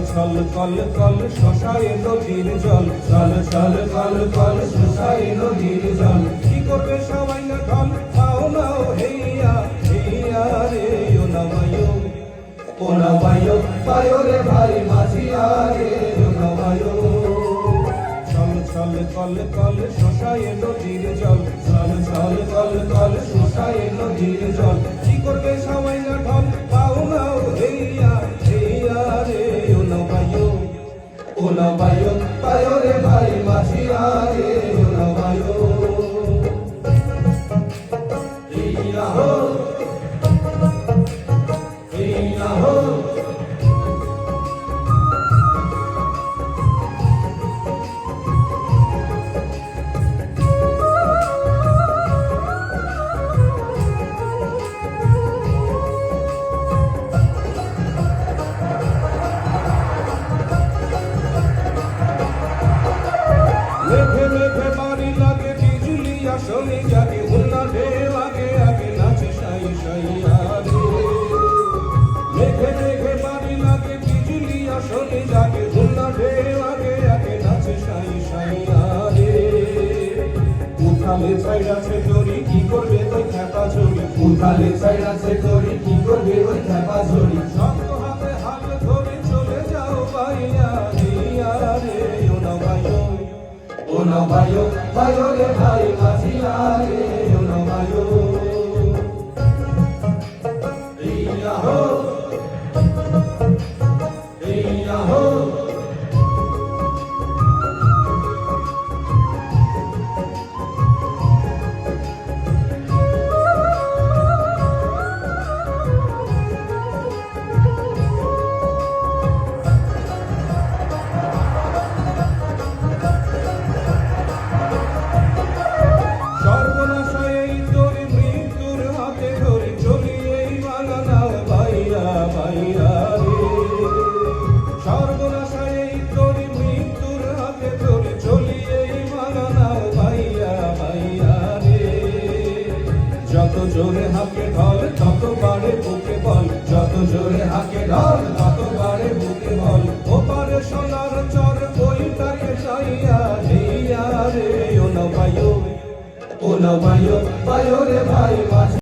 ছল call call শশায় নদীর জল ছল ছল কল কল শশায় নদীর জল কি করবে সবাই না ঢল পাও নাও হেইয়া হেইয়া রে ও নামায়ো পায়ো রে ভাই মাঝিয়া রে ও নামায়ো ছল ছল কল কল শশায় নদীর জল ছল ছল কল কল শশায় নদীর জল কি করবে সবাই না ঢল পাও নাও হেইয়া হেইয়া রে ও নামায়ো পায়ো রে ভাই মাঝিয়া রে ও নামায়ো হেইয়া হো হেইয়া হো মেঘে মেঘে বাড়ি লাগে বিজুলি আসলে জাগে হুন্না ঢেউ আগে আগে নাচে সাই সাইয়া রে মেঘে মেঘে বাড়ি লাগে বিজুলি আসলে জাগে হুন্না ঢেউ আগে আগে নাচে সাই সাইয়া রে উঠালে ছাইড়াছে জড়ি কি করবে ওই খেপা ঝড়ি উঠালে ছাইড়াছে জড়ি কি করবে ওই খেপা ঝড়ি শক্ত হাতে হাত ধরে চলে যাও বাইয়া দিয়া রে ও নামায়ো পায়ো রে ভাই মাঝিয়া রে ও নামায়ো হেইয়া হো হেইয়া হো যত জোরে হাঁকে ঢল তত বাড়ে বুকে বল যত জোরে হাঁকে ঢল তত বাড়ে বুকে বল ওপারে সোনার চর ওইটাকে চাইয়া হেইয়া রে ও নামায়ো পায়ো রে ভাই মাঝি